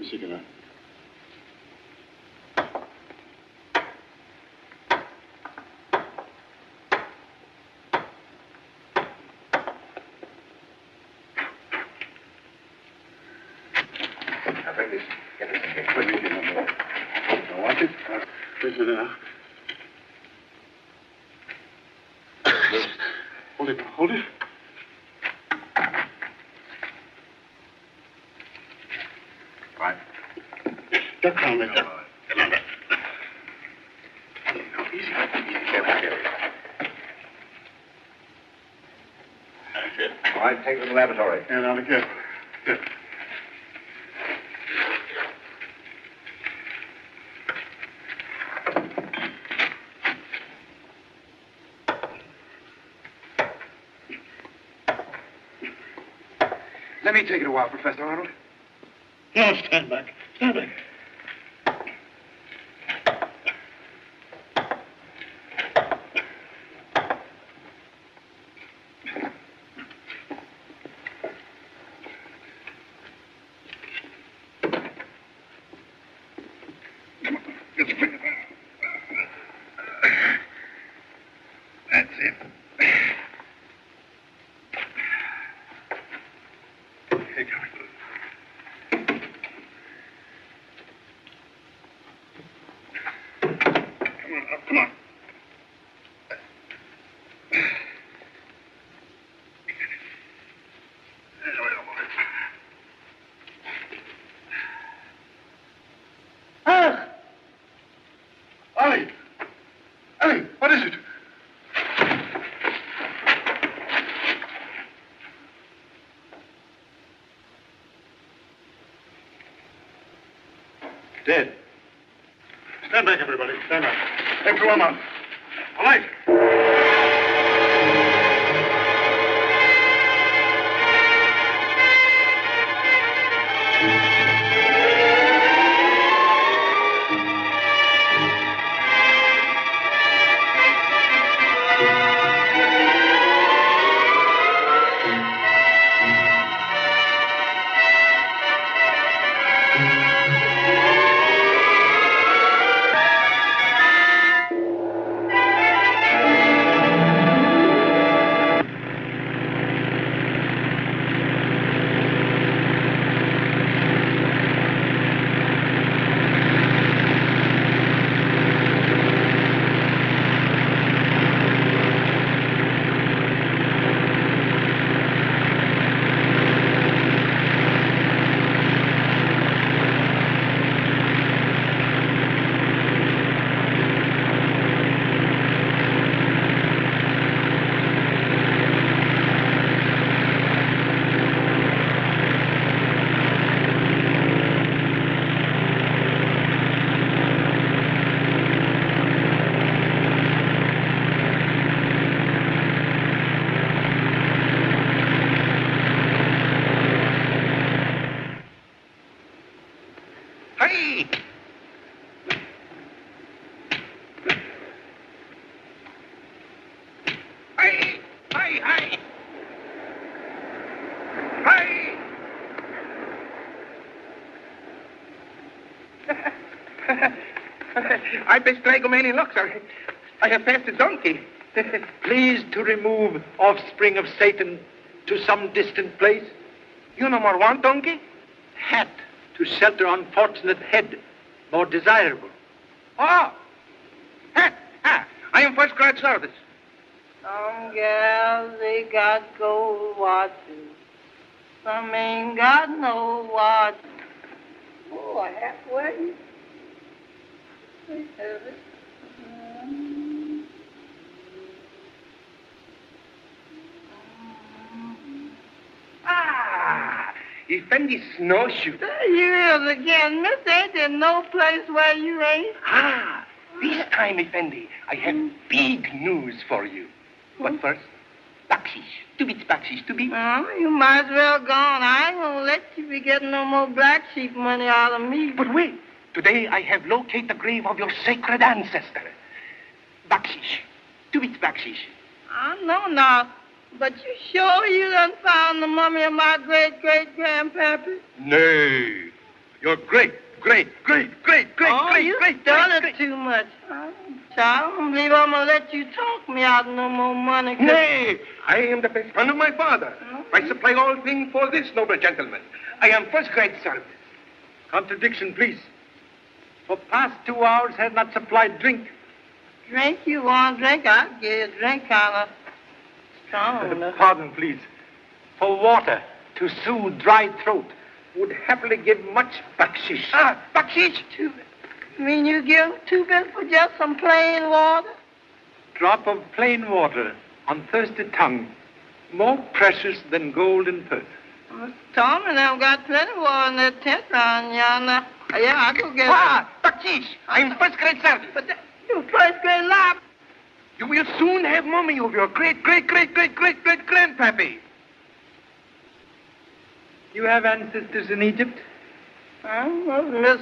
cigarette. Now, bring this. Get this in here. Let me get it. Now, watch it. Push it out. Hold it. Hold it. Right. Duck down there. Come on. Easy. Careful. That's it. All right, take it to the laboratory. And now, look here. Here. Let me take it a while, Professor Arnold. No, stand back. Stand back. Come on. Get your finger. That's it. Here, come on. Come on. Ah! Ollie! Ollie, what is it? Dead. Stand back, everybody. Stand back. Hey, throw him out. All right. I best drag him any luck, sir. I have passed a donkey. Please to remove offspring of Satan to some distant place. You no more want donkey? Hat to shelter unfortunate head, more desirable. Oh, hat. I am first class service. Some gals, they got gold watches. Some ain't got no watch. Oh, a hat wedding. They have it. Effendi snowshoe. There you is again, miss. Ain't there no place where you ain't? This time, Effendi, I have big news for you. But first, bakshish. 2 bits bakshish, 2 bits. You might as well go on. I ain't gonna let you be getting no more black sheep money out of me. But wait. Today I have located the grave of your sacred ancestor. Bakshish. 2 bits bakshish. I know now. But you sure you done found the mummy of my great-great-grandpappy? Nay. You're great. Oh, you've done it too much. I don't believe I'm going to let you talk me out of no more money. Nay, I am the best friend of my father. I supply all things for this noble gentleman. I am first-grade service. Contradiction, please. For past 2 hours have not supplied drink. Drink you want drink? I'll give you a drink kind of strong. Pardon, please. For water to soothe dry throat would happily give much bakshish. Bakshish? You mean you give 2 bits for just some plain water? Drop of plain water on thirsty tongue, more precious than gold in purse. Mr. Tom and I've got plenty of water in that tent round yonder. Yeah, I'll go get it. Bakshish, I am first-grade service. But you first-grade lab. You will soon have mummy of your great-great-great-great-great-great-grandpappy. You have ancestors in Egypt? Well, Miss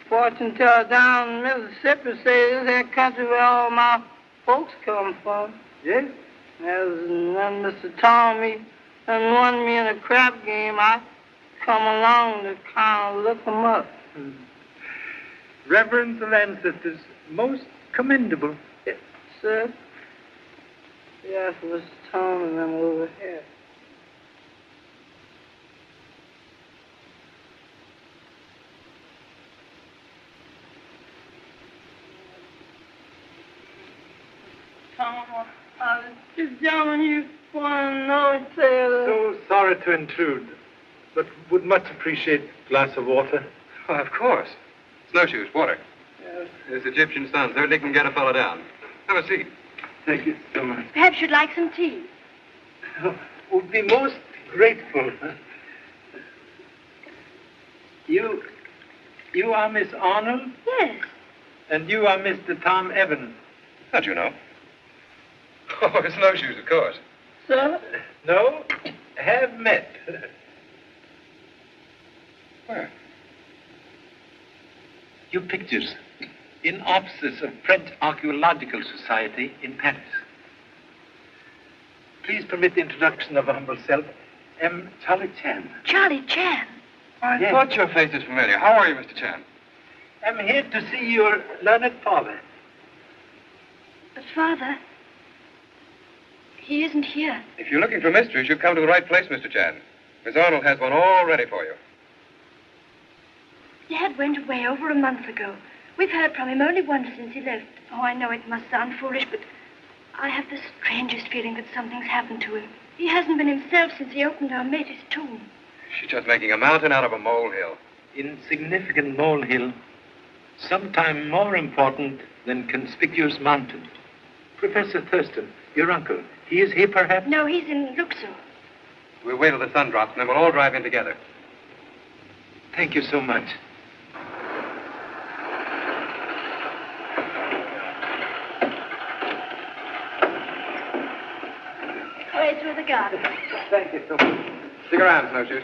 Fortune teller down in Mississippi says this is that country where all my folks come from. Yes? There's none Mr. Tom and won me in a crap game. I come along to kind of look 'em up. Reverence of ancestors, most commendable. Yes, sir? Yes, Mr. Tom and them over here. Tom, this gentleman you want to know, sailor. So sorry to intrude, but would much appreciate a glass of water. Oh, of course. Snowshoes, water. Yes. This Egyptian sun certainly can get a fellow down. Have a seat. Thank you so much. Perhaps you'd like some tea. Would be most grateful. You are Miss Arnold, Yes. and you are Mr. Tom Evans. How'd you know? Oh, snowshoes, of course. Sir? No, have met. Where? Your pictures in offices of French Archaeological Society in Paris. Please permit the introduction of a humble self, M. Charlie Chan. Charlie Chan. I Yes. thought your face was familiar. How are you, Mr. Chan? I'm here to see your learned father. But, Father, he isn't here. If you're looking for mysteries, you've come to the right place, Mr. Chan. Miss Arnold has one all ready for you. Dad went away over a month ago. We've heard from him only once since he left. Oh, I know it must sound foolish, but I have the strangest feeling that something's happened to him. He hasn't been himself since he opened our mate's tomb. She's just making a mountain out of a molehill. Insignificant molehill, sometime more important than conspicuous mountain. Professor Thurston, your uncle, he is here perhaps? No, he's in Luxor. We'll wait till the sun drops, and then we'll all drive in together. Thank you so much. Way through the garden. Thank you so much. Stick around, Snowshoes.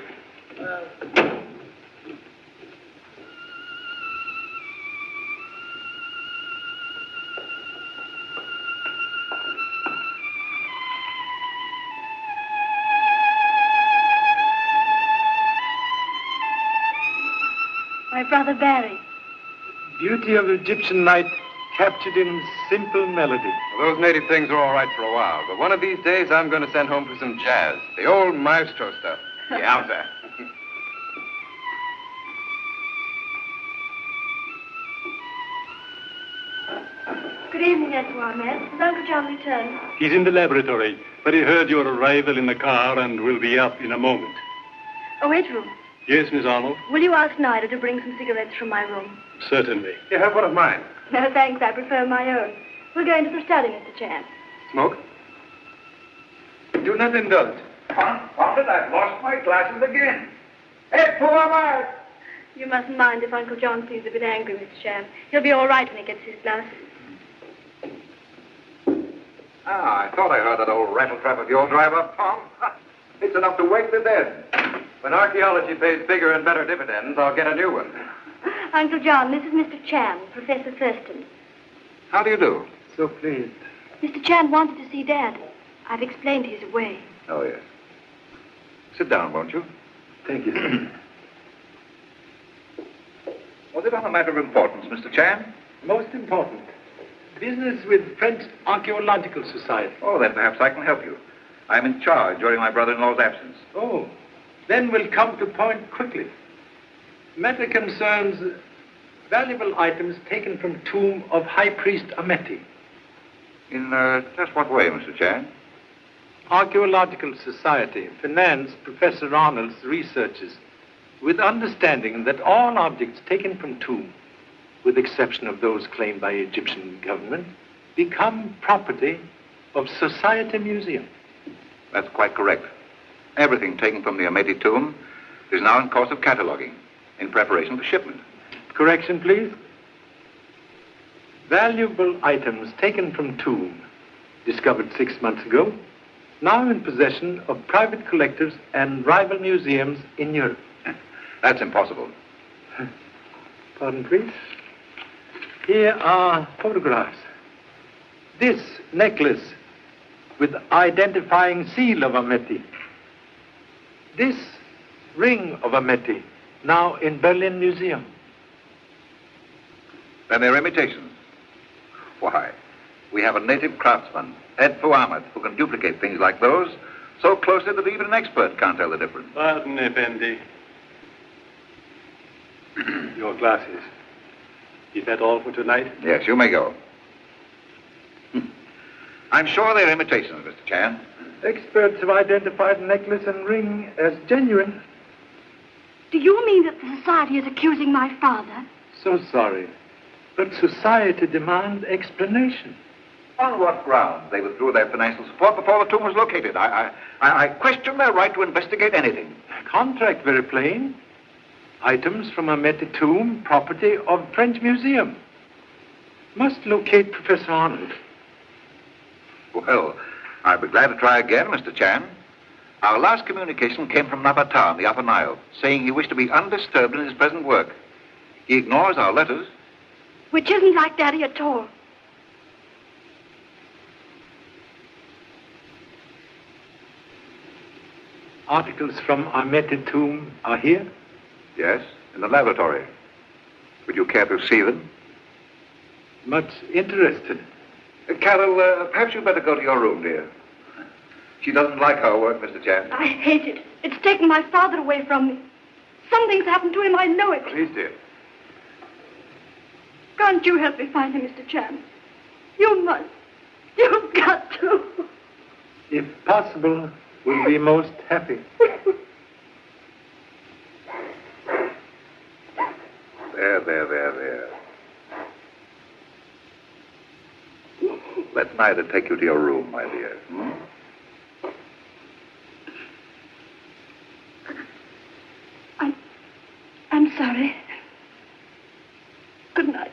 My brother Barry. Beauty of Egyptian night captured in simple melody. Well, those native things are all right for a while, but one of these days I'm going to send home for some jazz. The old maestro stuff. Yowza. Good evening, Edouard, Matt. Has Uncle John returned? He's in the laboratory, but he heard your arrival in the car and will be up in a moment. Oh, Edward, Yes, Miss Arnold? will you ask Nida to bring some cigarettes from my room? Certainly. You have one of mine. No, thanks. I prefer my own. We'll go into the study, Mr. Chan. Smoke? Do not indulge. Confound it, I've lost my glasses again. Hey, pull them out! You mustn't mind if Uncle John seems a bit angry, Mr. Chan. He'll be all right when he gets his glasses. Ah, I thought I heard that old rattletrap of yours drive up, Tom. It's enough to wake the dead. When archaeology pays bigger and better dividends, I'll get a new one. Uncle John, this is Mr. Chan, Professor Thurston. How do you do? So pleased. Mr. Chan wanted to see Dad. I've explained he's away. Oh, yes. Sit down, won't you? Thank you. Was it on a matter of importance, Mr. Chan? Most important. Business with French Archaeological Society. Oh, then perhaps I can help you. I'm in charge during my brother-in-law's absence. Oh, then we'll come to point quickly. Matter concerns valuable items taken from tomb of High Priest Ameti. In just what way, Mr. Chan? Archaeological Society financed Professor Arnold's researches with understanding that all objects taken from tomb, with exception of those claimed by Egyptian government, become property of Society Museum. That's quite correct. Everything taken from the Ameti tomb is now in course of cataloging, in preparation for shipment. Correction, please. Valuable items taken from tomb, discovered 6 months ago, now in possession of private collectors and rival museums in Europe. That's impossible. Pardon, please. Here are photographs. This necklace with identifying seal of Ameti. This ring of Ameti, now in Berlin Museum. Then they're imitations. Why, we have a native craftsman, Ed Fuamet, who can duplicate things like those so closely that even an expert can't tell the difference. Pardon, Effendi. Your glasses. Is that all for tonight? Yes, you may go. I'm sure they're imitations, Mr. Chan. Experts have identified the necklace and ring as genuine. Do you mean that the society is accusing my father? So sorry, but society demands explanation. On what grounds they withdrew their financial support before the tomb was located? I question their right to investigate anything. Contract very plain. Items from Ameti tomb, property of French Museum. Must locate Professor Arnold. Well, I'll be glad to try again, Mr. Chan. Our last communication came from Napata in the Upper Nile, saying he wished to be undisturbed in his present work. He ignores our letters. Which isn't like Daddy at all. Articles from Ameti tomb are here? Yes, in the laboratory. Would you care to see them? Much interested. Carol, perhaps you'd better go to your room, dear. She doesn't like our work, Mr. Chan. I hate it. It's taken my father away from me. Something's happened to him, I know it. Please, dear. Can't you help me find him, Mr. Chan? You must. You've got to. If possible, we'll be most happy. There. Let neither take you to your room, my dear. I'm sorry. Good night.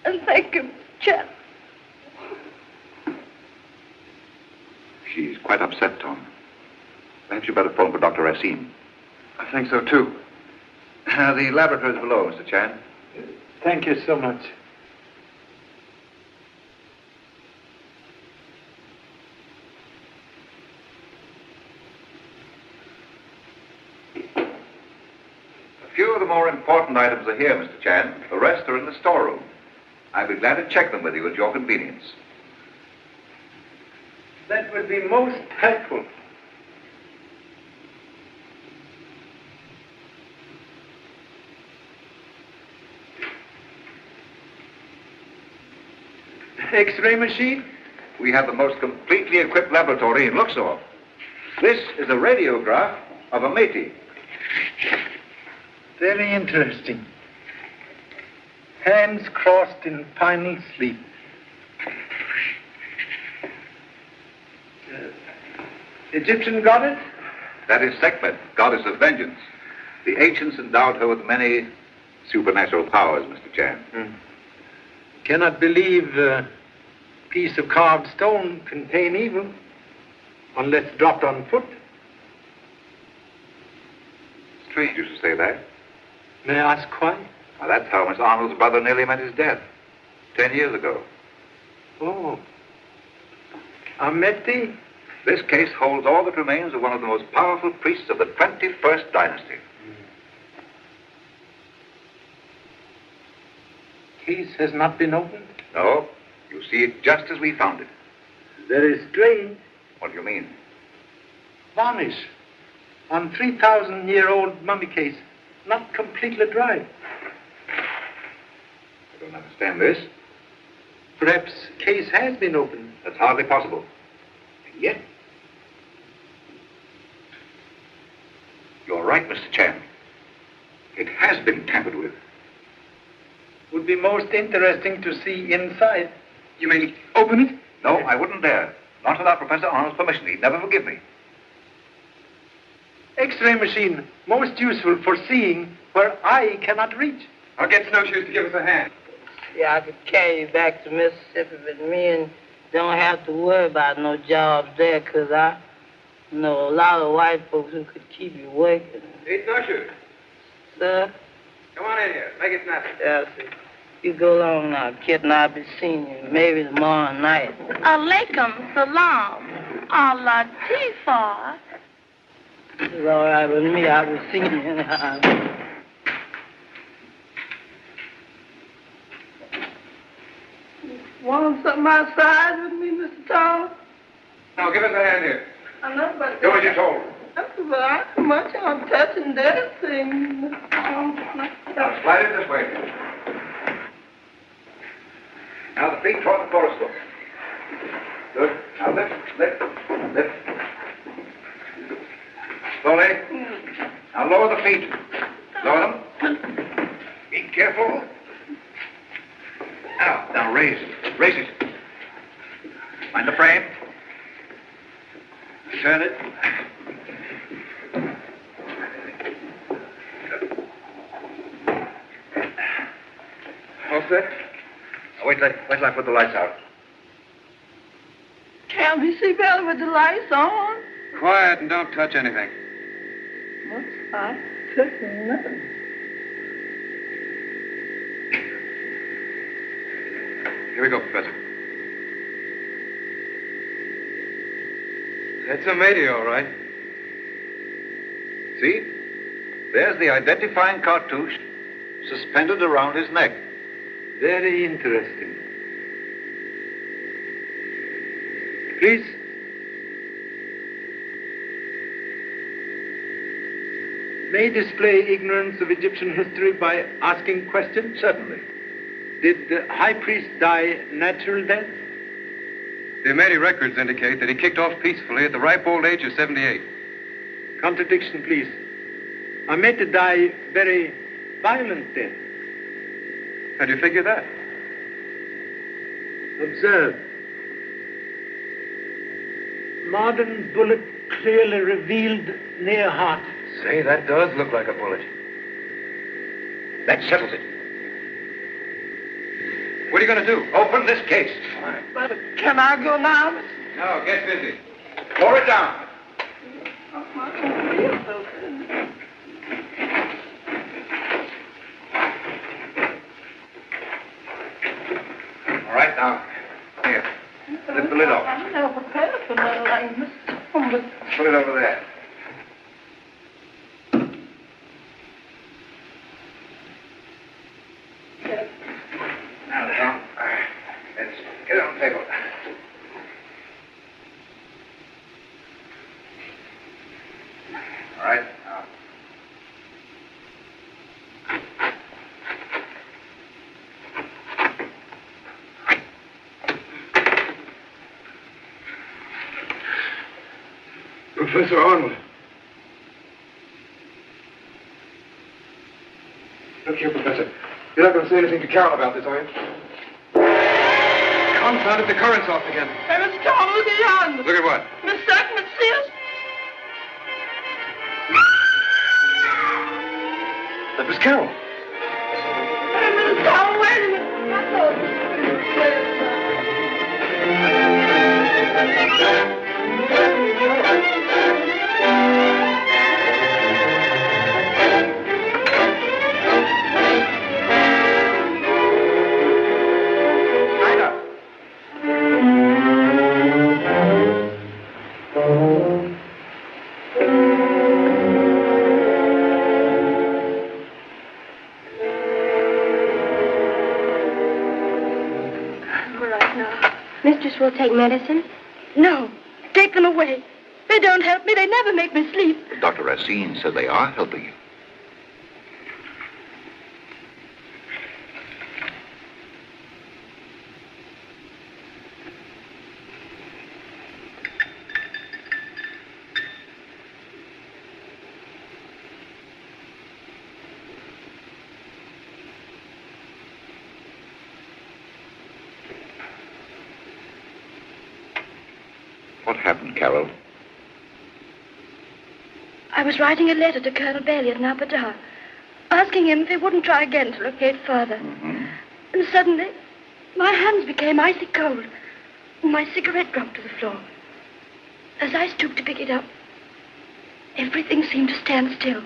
And thank you, Chan. She's quite upset, Tom. Perhaps you'd better phone for Dr. Racine. I think so, too. The laboratory's below, Mr. Chan. Thank you so much. A few of the more important items are here, Mr. Chan. The rest are in the storeroom. I'd be glad to check them with you at your convenience. That would be most helpful. X-ray machine? We have the most completely equipped laboratory in Luxor. This is a radiograph of Ameti. Very interesting. Hands crossed in final sleep. Egyptian goddess? That is Sekhmet, goddess of vengeance. The ancients endowed her with many supernatural powers, Mr. Chan. Cannot believe a piece of carved stone contain evil, unless dropped on foot. Strange you should say that. May I ask why? Now, that's how Miss Arnold's brother nearly met his death. 10 years ago. Oh. Ameti? This case holds all that remains of one of the most powerful priests of the 21st dynasty. case has not been opened? No, you see it just as we found it. Very strange. What do you mean? Varnish on 3,000-year-old mummy case, not completely dry. I don't understand this. Perhaps case has been opened. That's hardly possible. And yet... You're right, Mr. Chan. It has been tampered with. Would be most interesting to see inside. You mean open it? No, I wouldn't dare. Not without Professor Arnold's permission. He'd never forgive me. X-ray machine, most useful for seeing where eye cannot reach. I'll get Snowshoes to give us a hand. Yeah, I could carry you back to Mississippi, but me and don't have to worry about no jobs there, 'cause I know a lot of white folks who could keep you working. Hey, Snowshoes, Sir? come on in here. Make it snappy. Yeah, sir. You go along now, kid, and I'll be seeing you maybe tomorrow night. Alaikum salam. Allah Tifa. It's all right with me. I'll be seeing you now. Want something outside with me, Mr. Tom? Now, give us a hand here. I know, but... Do as you're told. That's about much I'm touching that thing. Now, slide it this way. Now, the feet toward the coruscant. Good. Now, lift, lift, lift. Slowly. Now, lower the feet. Lower them. Be careful. Now, raise it. Raise it. Mind the frame. Turn it. All set? Now, wait till I put the lights out. Can't we see better with the lights on? Quiet and don't touch anything. What's I touching nothing? Here we go, Professor. That's a matey, all right. See? There's the identifying cartouche suspended around his neck. Very interesting. Please. May display ignorance of Egyptian history by asking questions? Certainly. Did the high priest die natural death? The Amati records indicate that he kicked off peacefully at the ripe old age of 78. Contradiction, please. Ahmed died very violent death. How do you figure that? Observe. Modern bullet clearly revealed near heart. Say, that does look like a bullet. That settles it. What are you going to do? Open this case. But can I go now? No, get busy. Lower it down. All right, now, here. Lift the lid off. I'm never prepared for nothing like Mr. Tom, but Put it over there. Now, Tom, let's get it on the table. All right, now. Professor Arnold. Look here, Professor. You're not going to say anything to Carol about this, are you? Confounded, the current's off again. Hey, Mr. Tom, look at yonder. Look at what? Miss Sackman, see us? That was Carol. Hey, Mr. Tom, wait a minute. I thought mistress will take medicine? No. Take them away. They don't help me. They never make me sleep. Dr. Racine said they are helping you. What happened, Carol? I was writing a letter to Colonel Bailey at Napadar, asking him if he wouldn't try again to locate further. Mm-hmm. And suddenly, my hands became icy cold, and my cigarette dropped to the floor. As I stooped to pick it up, everything seemed to stand still.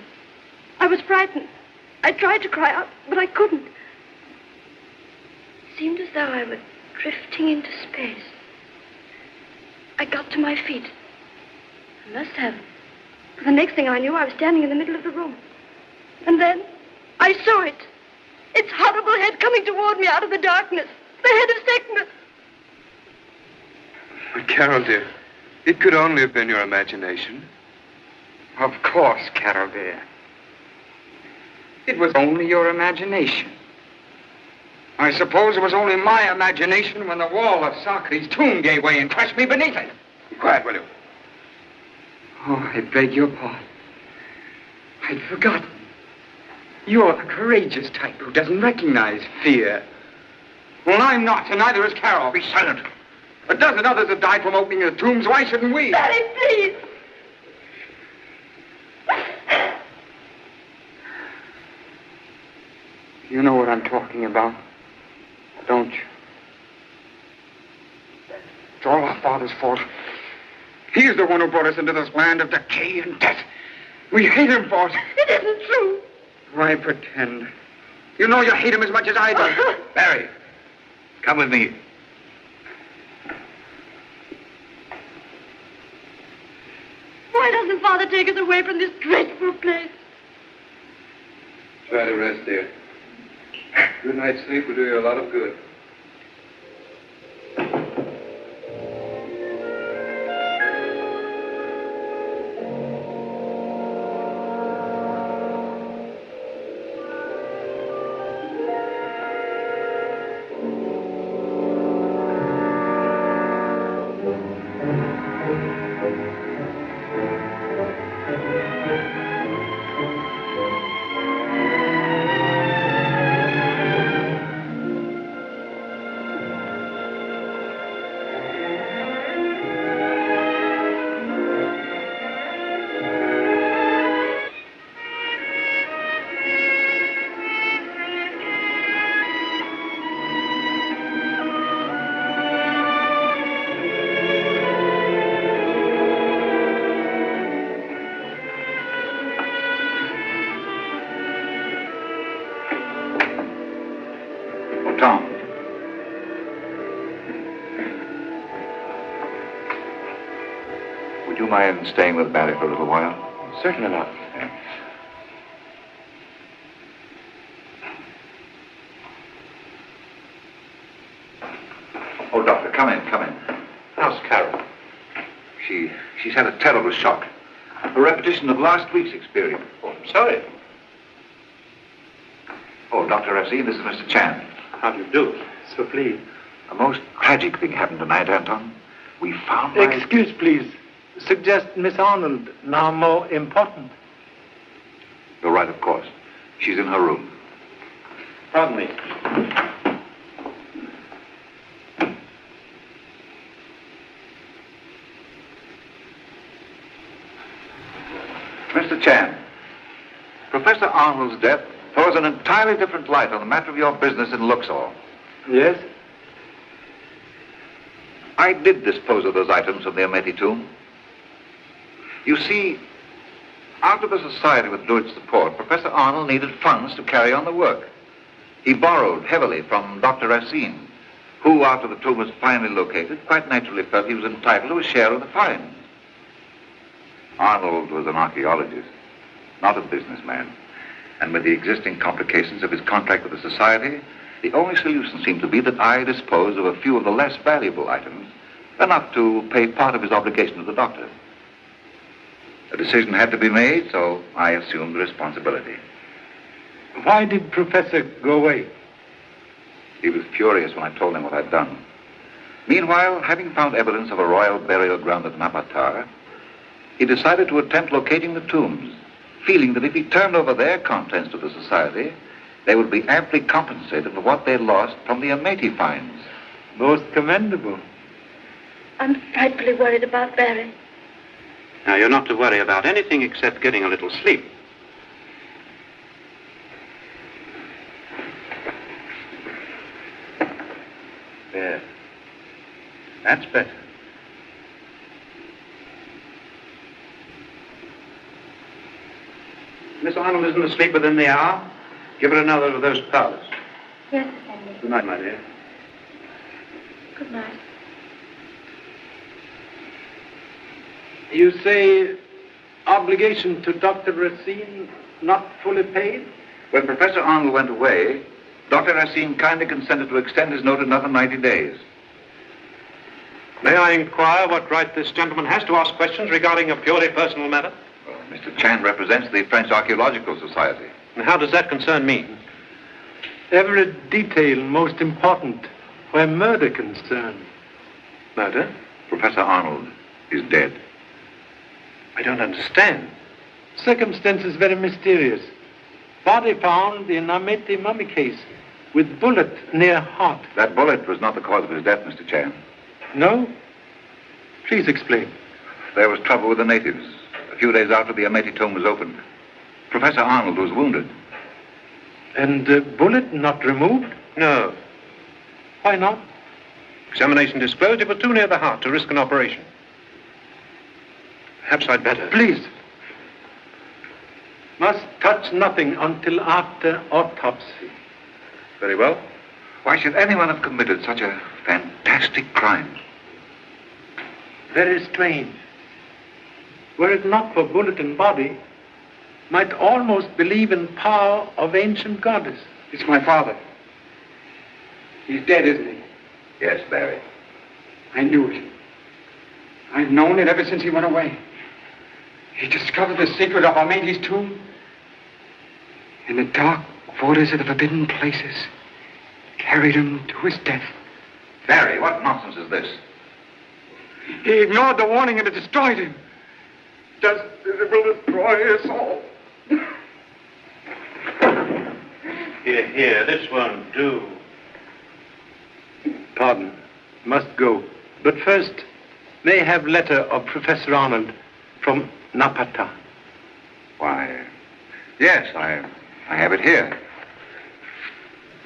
I was frightened. I tried to cry out, but I couldn't. It seemed as though I were drifting into space. I got to my feet. I must have. The next thing I knew, I was standing in the middle of the room. And then I saw it. Its horrible head coming toward me out of the darkness. The head of sickness. But Carol, dear, it could only have been your imagination. Of course, Carol, dear. It was only your imagination. I suppose it was only my imagination when the wall of Socrates' tomb gave way and crushed me beneath it. Be quiet, will you? Oh, I beg your pardon. I'd forgotten. You're the courageous type who doesn't recognize fear. Well, I'm not, and neither is Carol. Be silent. A dozen others have died from opening the tombs. Why shouldn't we? Daddy, please. You know what I'm talking about, don't you? It's all our father's fault. He's the one who brought us into this land of decay and death. We hate him for it. It isn't true. Why pretend? You know you hate him as much as I do. Barry, come with me. Why doesn't Father take us away from this dreadful place? Try to rest, dear. Good night's sleep will do you a lot of good. Tom. Would you mind staying with Barry for a little while? Certainly not. Oh, Doctor, come in, come in. How's Carol? She's had a terrible shock. A repetition of last week's experience. Oh, I'm sorry. Oh, Dr. Racine, this is Mr. Chan. How do you do? So pleased. A most tragic thing happened tonight, Anton. We found Excuse, please. Suggest Miss Arnold now more important. You're right, of course. She's in her room. Pardon me. Mr. Chan, Professor Arnold's death throws an entirely different light on the matter of your business in Luxor. Yes? I did dispose of those items from the Ameti tomb. You see, after the society withdrew its support, Professor Arnold needed funds to carry on the work. He borrowed heavily from Dr. Racine, who, after the tomb was finally located, quite naturally felt he was entitled to a share of the finds. Arnold was an archaeologist, not a businessman. And with the existing complications of his contract with the society, The only solution seemed to be that I dispose of a few of the less valuable items, enough to pay part of his obligation to the doctor. A decision had to be made, so I assumed the responsibility. Why did Professor go away? He was furious when I told him what I'd done. Meanwhile, having found evidence of a royal burial ground at Napatar, he decided to attempt locating the tombs, feeling that if he turned over their contents to the society, they would be amply compensated for what they lost from the Ameti finds. Most commendable. I'm frightfully worried about Barry. Now, you're not to worry about anything except getting a little sleep. There. That's better. Miss Arnold isn't asleep within the hour. Give her another of those powders. Yes, Effendi. Good night, my dear. Good night. You say obligation to Dr. Racine not fully paid? When Professor Arnold went away, Dr. Racine kindly consented to extend his note another 90 days. May I inquire what right this gentleman has to ask questions regarding a purely personal matter? Well, Mr. Chan represents the French Archaeological Society. And how does that concern me? Every detail most important where murder concerned. Murder? Professor Arnold is dead. I don't understand. Circumstances very mysterious. Body found in Ameti mummy case with bullet near heart. That bullet was not the cause of his death, Mr. Chan. No? Please explain. There was trouble with the natives. A few days after the Ameti tomb was opened, Professor Arnold was wounded. And the bullet not removed? No. Why not? Examination disclosed it was too near the heart to risk an operation. Perhaps I'd better. Please. Must touch nothing until after autopsy. Very well. Why should anyone have committed such a fantastic crime? Very strange. Were it not for bullet and body, might almost believe in power of ancient goddess. It's my father. He's dead, isn't he? Yes, Barry. I knew it. I've known it ever since he went away. He discovered the secret of Ameti's tomb. In the dark waters of the forbidden places, carried him to his death. Barry, what nonsense is this? He ignored the warning and it destroyed him. Just as it will destroy us all. Here, this won't do. Pardon. Must go. But first, may I have letter of Professor Arnold from Napata? Why, yes, I have it here.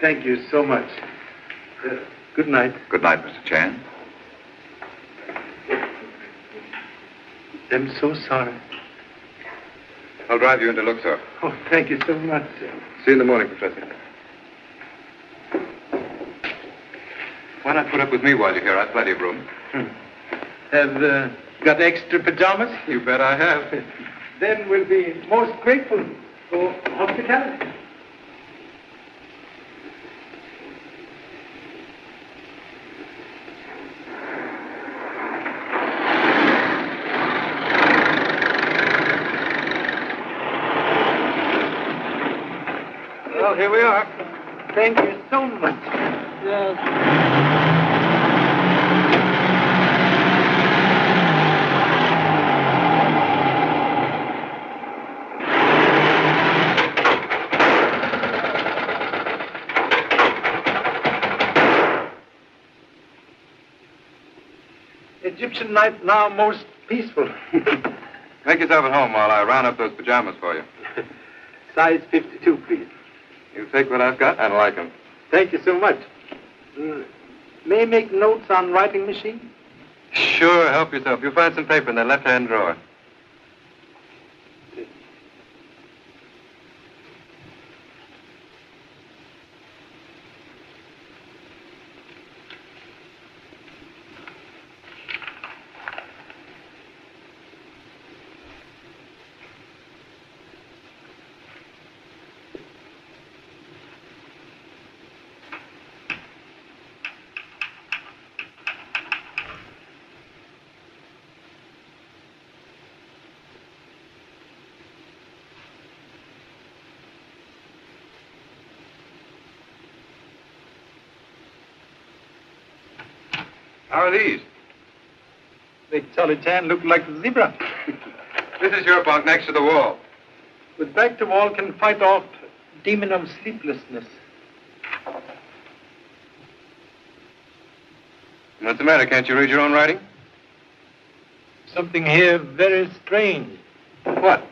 Thank you so much. Good night. Good night, Mr. Chan. I'm so sorry. I'll drive you into Luxor. Oh, thank you so much, sir. See you in the morning, Professor. Why not put up with me while you're here? I've plenty of room. Have got extra pajamas? You bet I have. Then we'll be most grateful for hospitality. Well, here we are. Thank you so much. Yes. Egyptian night now most peaceful. Make yourself at home while I round up those pajamas for you. Size 52, please. You take what I've got and like them. Thank you so much. May I make notes on writing machine? Sure, help yourself. You'll find some paper in that left-hand drawer. How are these? They jolly Jan look like a zebra. This is your bunk next to the wall. With back to wall can fight off demon of sleeplessness. What's the matter? Can't you read your own writing? Something here very strange. What?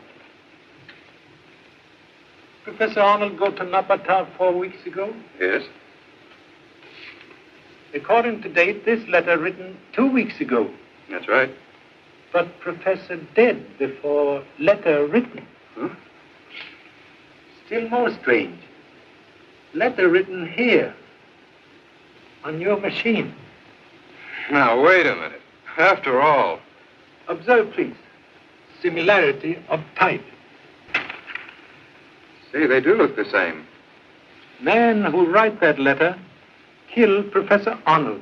Professor Arnold go to Napata 4 weeks ago. Yes. According to date, this letter written 2 weeks ago. That's right. But Professor dead before letter written. Huh? Still more strange. Letter written here. On your machine. Now, wait a minute. After all. Observe, please. Similarity of type. See, they do look the same. Man who write that letter killed Professor Arnold.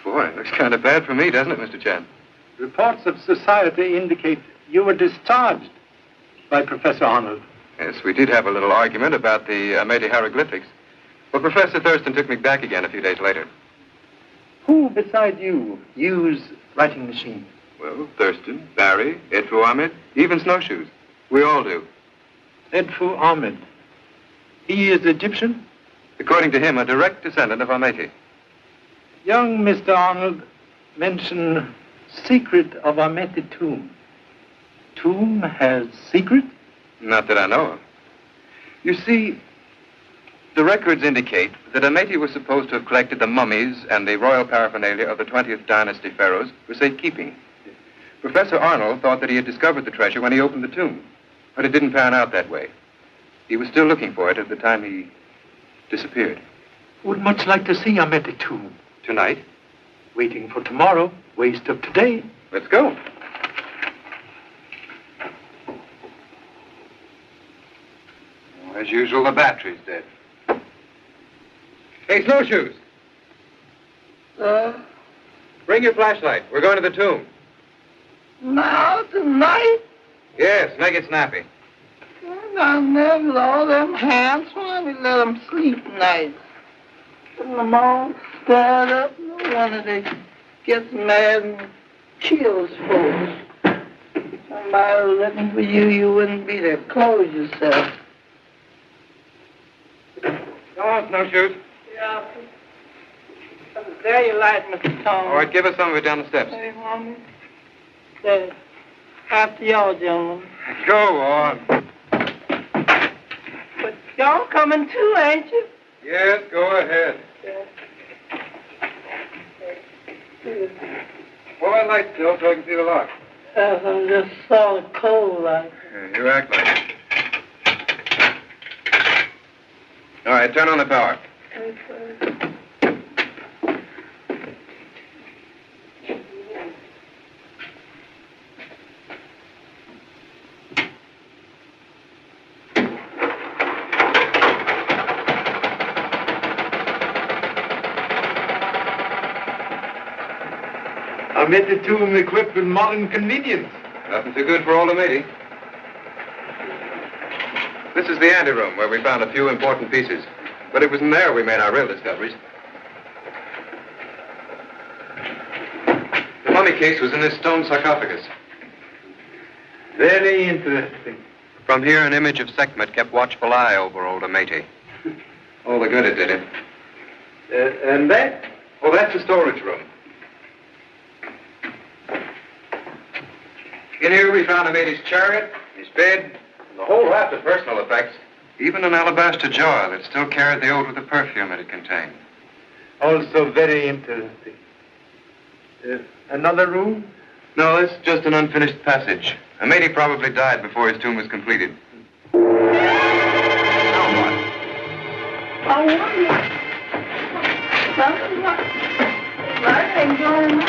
Boy, it looks kind of bad for me, doesn't it, Mr. Chan? Reports of society indicate you were discharged by Professor Arnold. Yes, we did have a little argument about the Ameti hieroglyphics. But Professor Thurston took me back again a few days later. Who beside you use writing machine? Well, Thurston, Barry, Edfu Ahmed, even Snowshoes. We all do. Edfu Ahmed. He is Egyptian? According to him, a direct descendant of Ameti. Young Mr. Arnold mentioned secret of Ameti tomb. Tomb has secret? Not that I know of. You see, the records indicate that Ameti was supposed to have collected the mummies and the royal paraphernalia of the 20th dynasty pharaohs for safekeeping. Professor Arnold thought that he had discovered the treasure when he opened the tomb, but it didn't pan out that way. He was still looking for it at the time he disappeared. Would much like to see Ameti tomb. Tonight? Waiting for tomorrow. Waste of today. Let's go. As usual, the battery's dead. Hey, Snowshoes. Bring your flashlight. We're going to the tomb. Now, tonight? Yes, make it snappy. I never all them hands. Why we let them sleep nights? Putting them all stirred up. No wonder they gets mad and kills folks. Somebody was looking for you, you wouldn't be there. Close yourself. Go on, Snowshoes. Yeah. There you light, Mr. Tom. All right, give us some of it down the steps. Hey, Mommy. There. After y'all, gentlemen. Go on. But y'all coming too, ain't you? Yes, go ahead. Pull that light still so I can see the lock. Yes, I'm just sort of cold like. Yeah, you act like it. All right, turn on the power. Ameti tomb equipped with modern convenience. Nothing too good for old Ameti. This is the anteroom where we found a few important pieces. But it was in there we made our real discoveries. The mummy case was in this stone sarcophagus. Very interesting. From here, an image of Sekhmet kept watchful eye over old Ameti. All the good it did him. And that? Oh, that's the storage room. In here we found Ameti's chariot, his bed, and the whole raft of personal effects. Even an alabaster jar that still carried the odor of the perfume that it contained. Also very interesting. Another room? No, it's just an unfinished passage. Ameti probably died before his tomb was completed. Now what? I wonder. Something like ain't going on.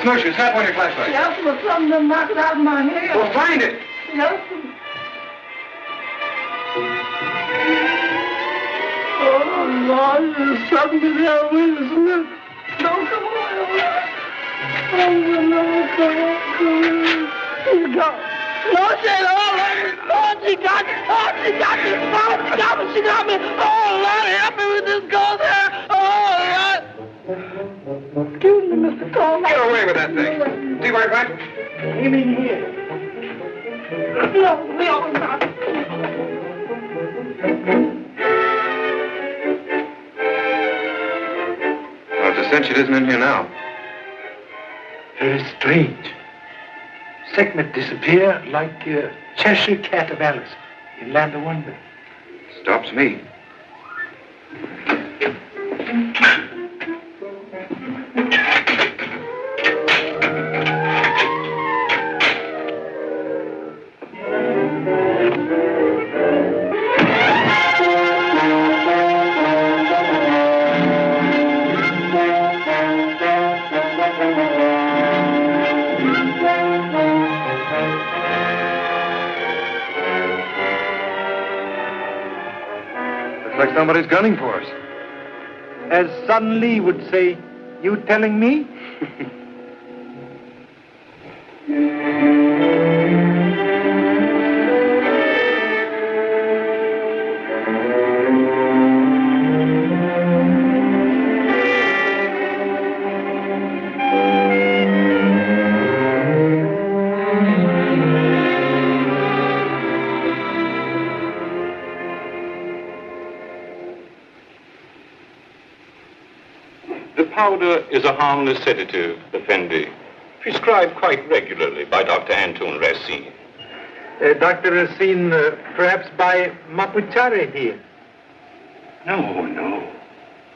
Snowshoes, snap on your flashlight. Yes, but something to knock it out of my head. Well, find it. Yes. Oh, Lord, there's something there with us. Don't come away, Lord. Oh, no, come on. Here you go. No, she ain't all of me. Oh, she got me. Oh, she got me. Oh, she got me. She got me. Oh, Lord, help me with this ghost hair. Oh, Lord. Excuse me, Mr. Coleman. Get away with that thing. See where it went? Came in here. No, not. Well, it's a cinch it isn't in here now. Very strange. Segment disappear like Cheshire Cat of Alice in Land of Wonder. Stops me. Looks like somebody's gunning for us. As Sun Lee would say, you telling me? The powder is a harmless sedative, Effendi, prescribed quite regularly by Dr. Anton Racine. Dr. Racine, perhaps by Mapuchare here. No, no.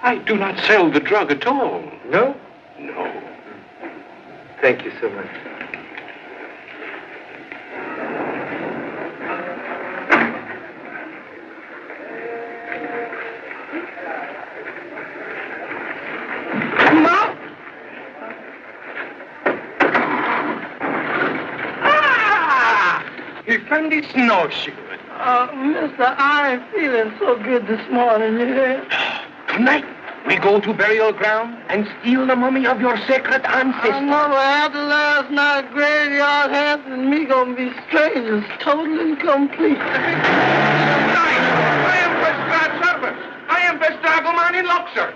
I do not sell the drug at all. No? No. Thank you so much. Effendi snowshoe. Mister, I ain't feeling so good this morning, you hear? Tonight, we go to burial ground and steal the mummy of your sacred ancestor. I know, but after last night's graveyard hands and me gonna be strangers, totally and complete. I am Bestrad servant. I am Bestragoman in Luxor.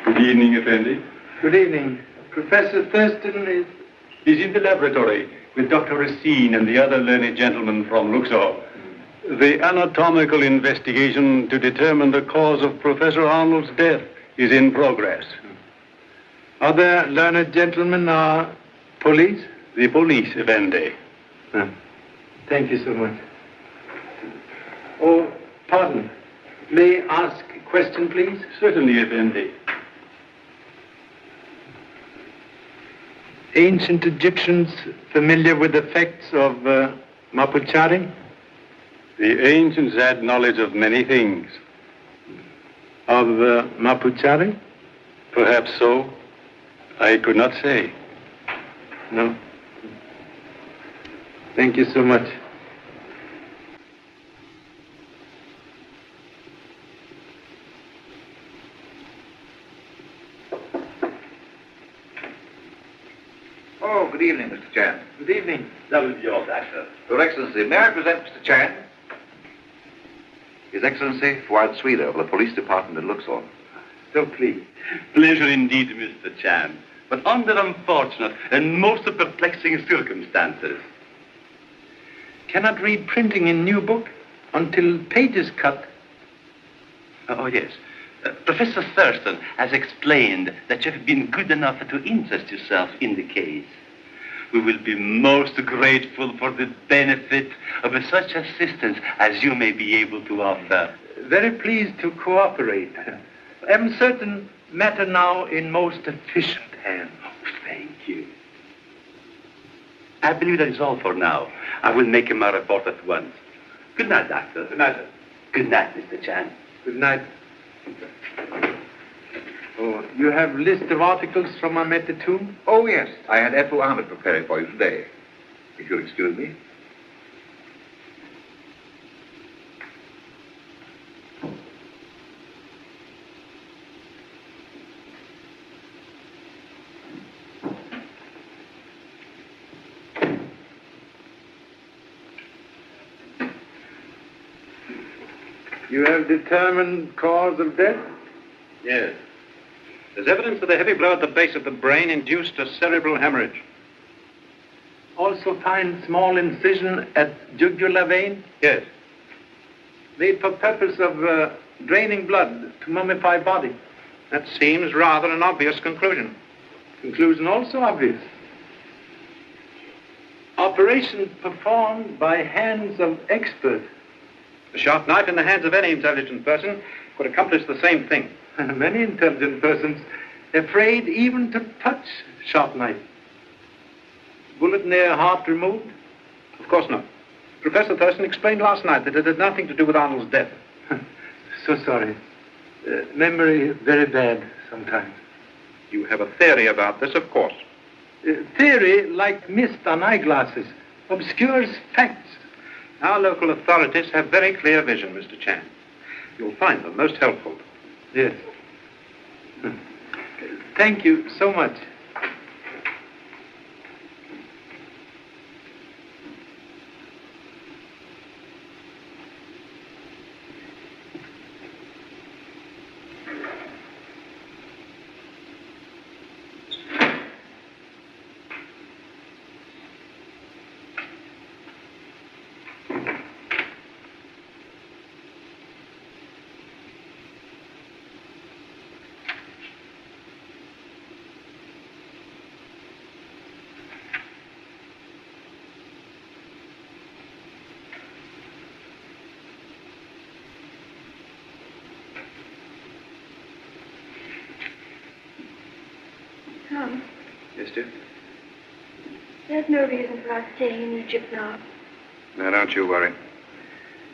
Good evening, Effendi. Good evening. Professor Thurston is... He's in the laboratory with Dr. Racine and the other learned gentleman from Luxor. The anatomical investigation to determine the cause of Professor Arnold's death is in progress. Other learned gentlemen are police? The police, Effendi. Thank you so much. Oh, pardon. May I ask a question, please? Certainly, Effendi. Ancient Egyptians familiar with the facts of Mapuchari? The ancients had knowledge of many things. Of Mapuchari? Perhaps so. I could not say. No. Thank you so much. Oh, good evening, Mr. Chan. Good evening. That was your doctor. Your Excellency, may I present Mr. Chan? His Excellency, Fuad Sweda of the Police Department in Luxor. So pleased. Pleasure indeed, Mr. Chan, but under unfortunate and most perplexing circumstances. Cannot read printing in new book until pages cut. Oh, yes. Professor Thurston has explained that you have been good enough to interest yourself in the case. We will be most grateful for the benefit of such assistance as you may be able to offer. Very pleased to cooperate. Am certain matter now in most efficient hands. Oh, thank you. I believe that is all for now. I will make him a report at once. Good night, Doctor. Good night. Good night, Mr. Chan. Good night. Oh, you have list of articles from Amete tomb? Oh, yes. I had Efu Ahmed prepare it for you today. If you'll excuse me. You have determined cause of death? Yes. There's evidence that a heavy blow at the base of the brain induced a cerebral hemorrhage. Also find small incision at jugular vein? Yes. Made for purpose of draining blood to mummify body. That seems rather an obvious conclusion. Conclusion also obvious. Operation performed by hands of expert. A sharp knife in the hands of any intelligent person could accomplish the same thing. Many intelligent persons afraid even to touch sharp knife. Bullet near heart removed? Of course not. Professor Thurston explained last night that it had nothing to do with Arnold's death. So sorry. Memory very bad sometimes. You have a theory about this, of course. Theory, like mist on eyeglasses, obscures facts. Our local authorities have very clear vision, Mr. Chan. You'll find them most helpful. Yes. Thank you so much. Tom, Yes, dear? there's no reason for us staying in Egypt now. Now, don't you worry.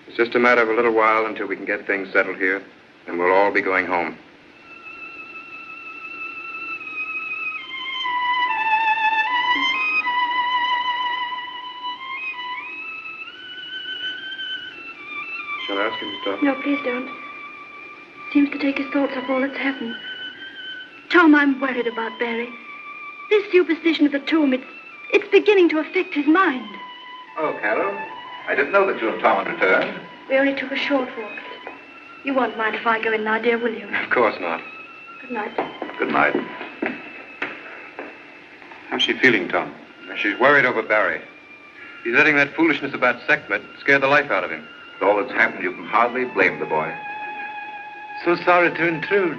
It's just a matter of a little while until we can get things settled here, and we'll all be going home. Shall I ask him to stop? No, please don't. Seems to take his thoughts off all that's happened. Tom, I'm worried about Barry. This superstition of the tomb, it's beginning to affect his mind. Oh, Carol, I didn't know that you and Tom had returned. We only took a short walk. You won't mind if I go in now, dear, will you? Of course not. Good night. Good night. How's she feeling, Tom? She's worried over Barry. He's letting that foolishness about Sekhmet scare the life out of him. With all that's happened, you can hardly blame the boy. So sorry to intrude.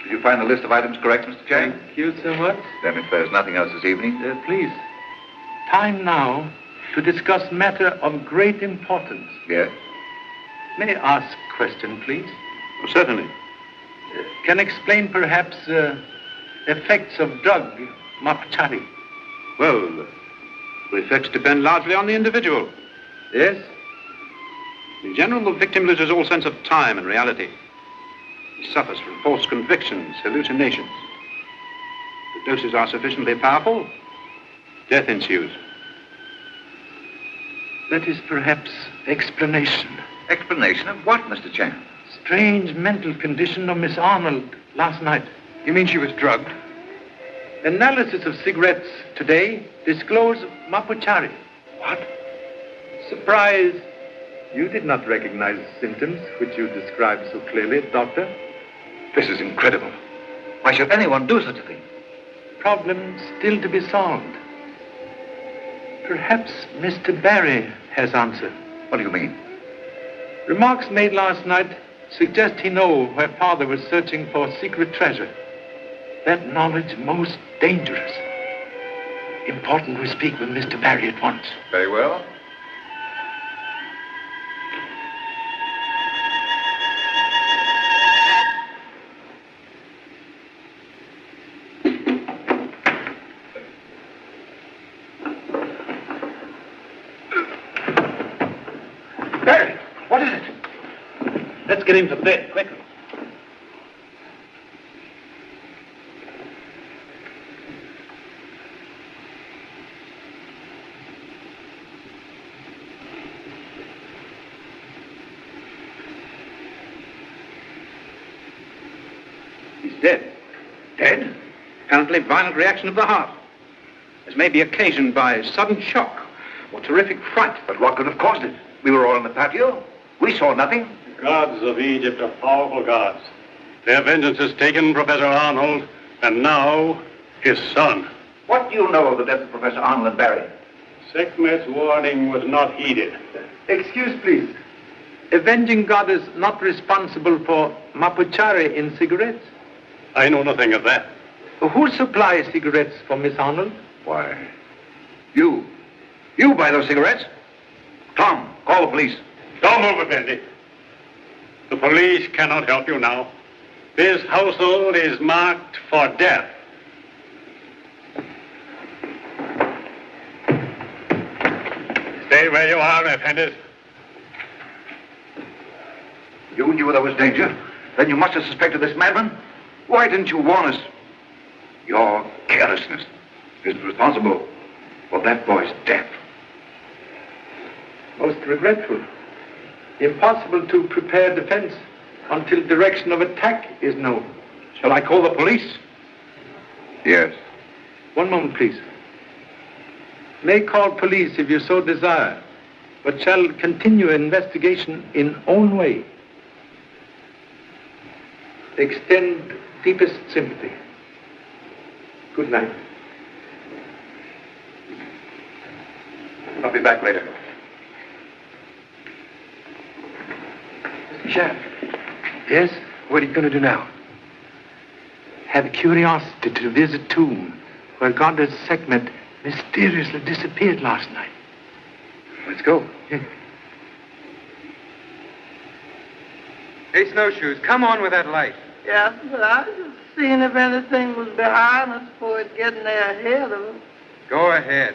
Did you find the list of items correct, Mr. Chang? Thank you so much. Then if there's nothing else this evening... Please, time now to discuss matter of great importance. Yes? May I ask a question, please? Oh, certainly. Can explain perhaps effects of drug, mapchari. Well, the effects depend largely on the individual. Yes? In general, the victim loses all sense of time and reality. He suffers from false convictions, hallucinations. If the doses are sufficiently powerful, death ensues. That is perhaps explanation. Explanation of what, Mr. Chang? Strange mental condition of Miss Arnold last night. You mean she was drugged? Analysis of cigarettes today disclosed mapuchari. What? Surprise. You did not recognize the symptoms which you described so clearly, Doctor. This is incredible. Why should anyone do such a thing? Problem still to be solved. Perhaps Mr. Barry has answer. What do you mean? Remarks made last night suggest he know where father was searching for secret treasure. That knowledge most dangerous. Important we speak with Mr. Barry at once. Very well. Barry, what is it? Let's get him to bed, quickly. He's dead. Dead? Apparently violent reaction of the heart. This may be occasioned by sudden shock or terrific fright. But what could have caused it? We were all in the patio. We saw nothing. gods of Egypt are powerful gods. Their vengeance has taken Professor Arnold, and now his son. What do you know of the death of Professor Arnold and Barry? Sekhmet's warning was not heeded. Excuse, please. Avenging God is not responsible for mapuchari in cigarettes. I know nothing of that. Who supplies cigarettes for Miss Arnold? Why, you. You buy those cigarettes? Tom, call the police. Don't move, Effendi. The police cannot help you now. This household is marked for death. Stay where you are, Effendi. You knew there was danger. Then you must have suspected this madman. Why didn't you warn us? Your carelessness is responsible for that boy's death. Most regretful. Impossible to prepare defense until direction of attack is known. Shall I call the police? Yes. One moment, please. May call police if you so desire, but shall continue investigation in own way. Extend deepest sympathy. Good night. I'll be back later. Mr. Sheriff. Yes? What are you going to do now? Have curiosity to visit tomb where Goddess Sekhmet mysteriously disappeared last night. Let's go. Yes. Hey, Snowshoes, come on with that light. Yes, but I was just seeing if anything was behind us before it getting there ahead of us. Go ahead.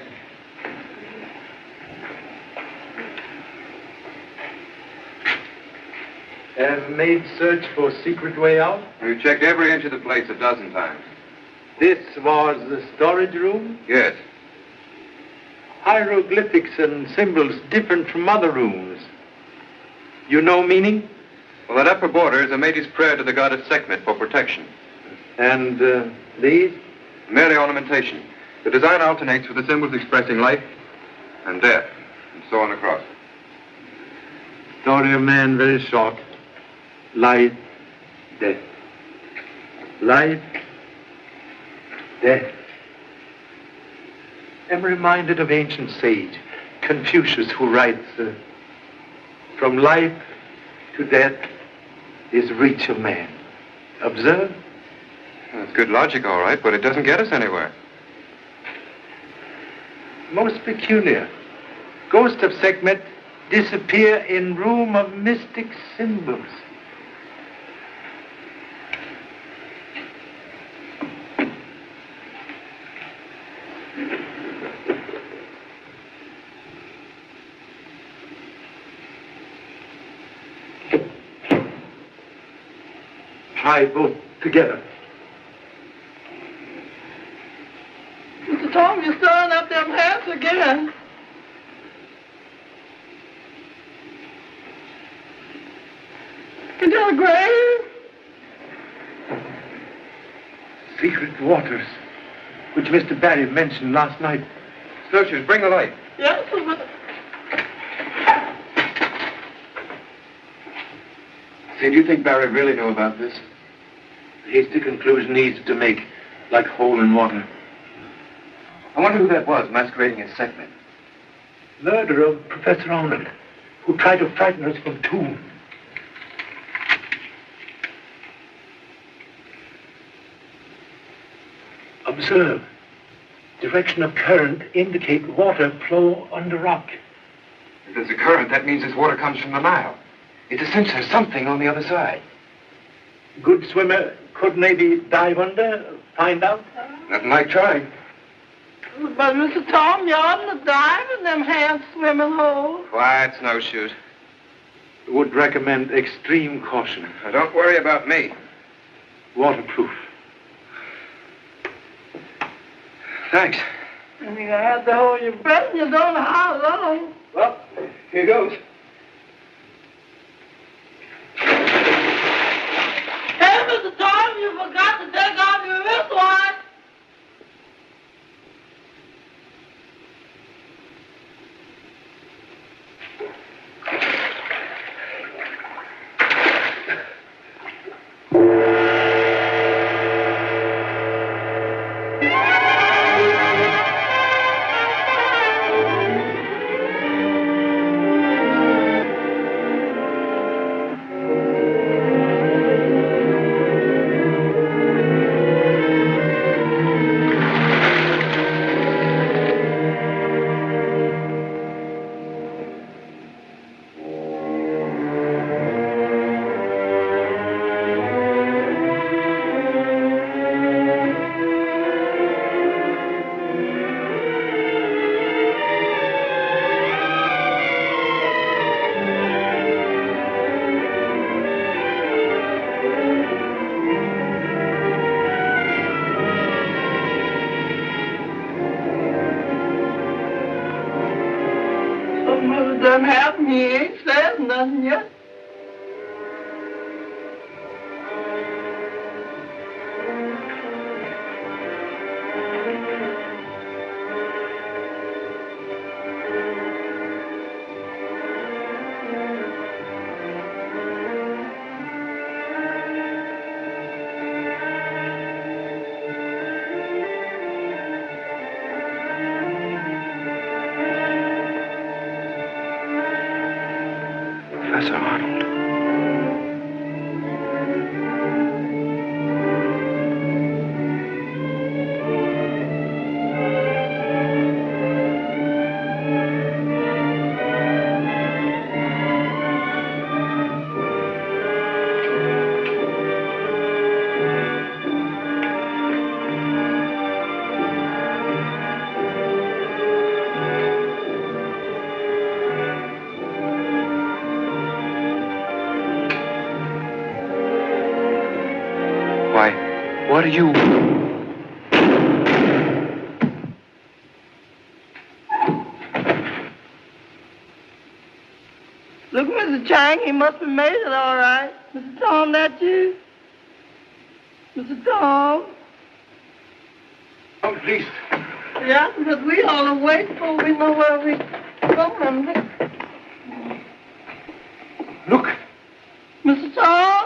Have made search for secret way out? We've checked every inch of the place a dozen times. This was the storage room? Yes. Hieroglyphics and symbols different from other rooms. You know meaning? Well, that upper border is a mate's prayer to the goddess Sekhmet for protection. And these? Merely ornamentation. The design alternates with the symbols expressing life and death, and so on across. Story of man very short. Life, death. Life, death. I'm reminded of ancient sage Confucius, who writes, from life to death is reach of man. Observe? That's good logic, all right, but it doesn't get us anywhere. Most peculiar. Ghost of Sekhmet disappear in room of mystic symbols. Try both together. Mr. Tom, you're stirring up them hands again. Into the grave? Secret waters, which Mr. Barry mentioned last night. Snowshoes, bring the light. Yes, but... Say, do you think Barry really knew about this? A hasty conclusion easy to make, like hole in water. I wonder who that was masquerading as Sekhmet. Murder of Professor Oland, who tried to frighten us from tomb. Observe. Direction of current indicate water flow under rock. If there's a current, that means this water comes from the Nile. It's a sense there's something on the other side. Good swimmer could maybe dive under, find out. Nothing like trying. But, Mr. Tom, you oughtn't to dive in them hand swimming holes. Quiet, Snowshoes. Would recommend extreme caution. Now, don't worry about me. Waterproof. Thanks. I mean, I had to hold your breath, and you don't know how long. Well, here goes. Hey, Mr. Tom, you forgot to take off your wristwatch. done happened. He ain't said nothing yet. Professor Arnold. What are you? Look, Mr. Chang, he must have made it all right. Mr. Tom, that you? Mr. Tom? Oh, please. Yeah, because we all are waiting for we know where we're going. Look. Mr. Tom?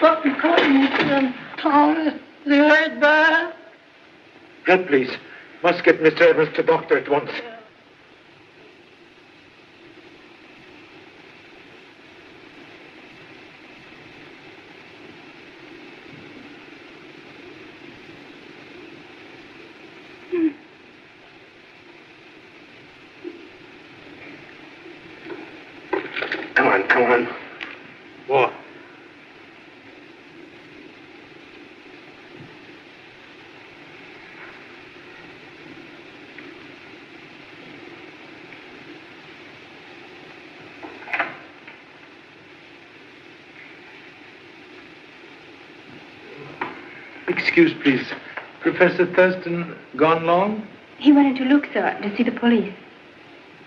Something caught me, Mr. Tom. Is he hurt bad? Help, please. Must get Mr. Evans to doctor at once. Come on. What? Excuse, please. Professor Thurston gone long? He went in to look, sir, to see the police.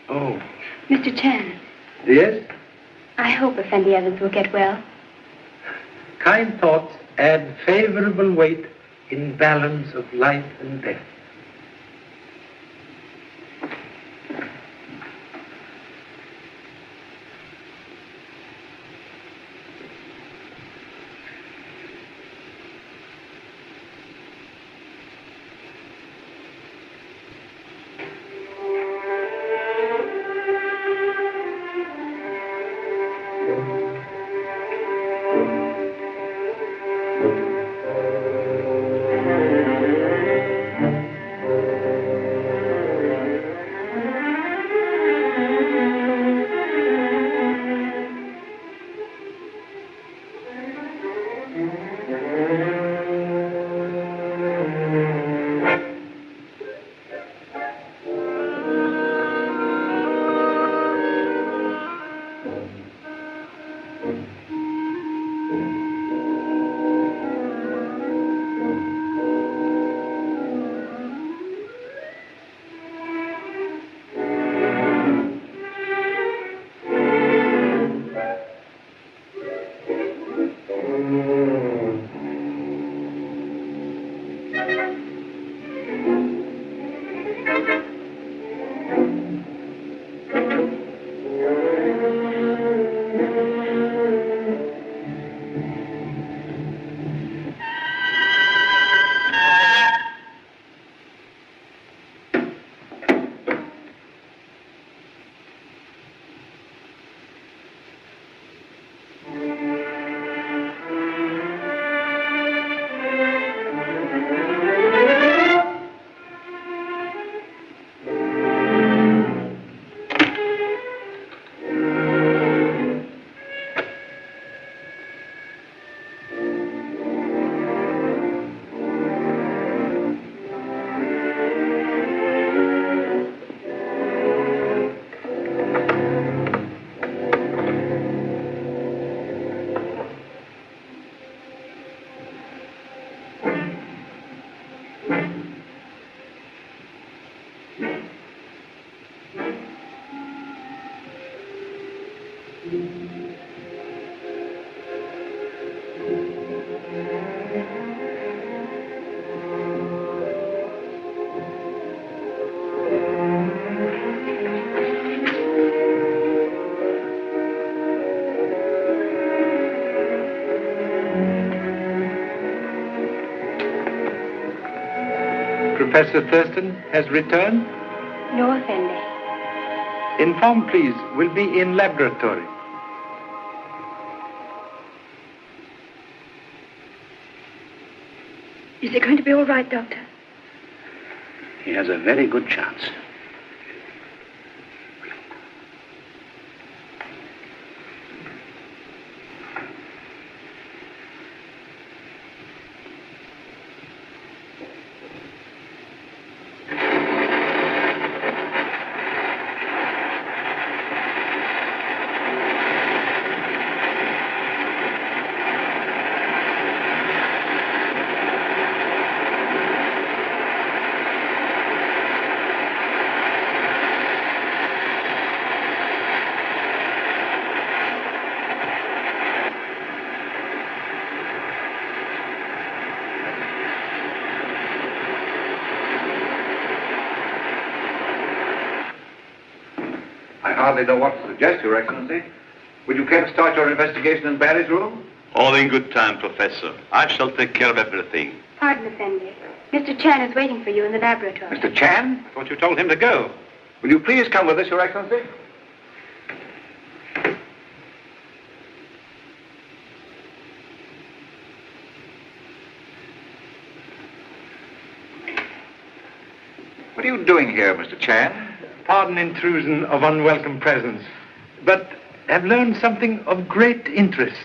Oh. Mr. Chan. Yes? I hope Effendi Evans will get well. Kind thoughts add favorable weight in balance of life and death. Professor Thurston has returned? No, Effendi. Inform, please, will be in laboratory. Is it going to be all right, Doctor? He has a very good chance. I hardly know what to suggest, Your Excellency. Would you care to start your investigation in Barry's room? All in good time, Professor. I shall take care of everything. Pardon, Effendi. Mr. Chan is waiting for you in the laboratory. Mr. Chan? I thought you told him to go. Will you please come with us, Your Excellency? What are you doing here, Mr. Chan? Pardon intrusion of unwelcome presence, but have learned something of great interest.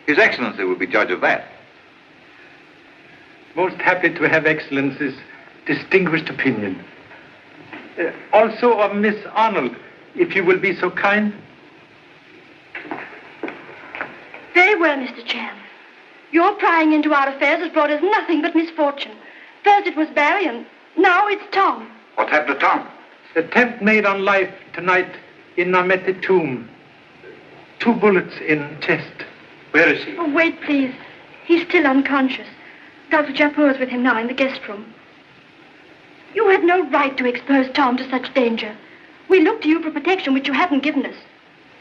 His Excellency will be judge of that. Most happy to have Excellency's distinguished opinion. Also of Miss Arnold, if you will be so kind. Very well, Mr. Chan. Your prying into our affairs has brought us nothing but misfortune. First it was Barry, and now it's Tom. What happened to Tom? Attempt made on life tonight in Namete tomb. 2 bullets in chest. Where is he? Oh, wait, please. He's still unconscious. Dr. Japur is with him now in the guest room. You had no right to expose Tom to such danger. We looked to you for protection, which you haven't given us.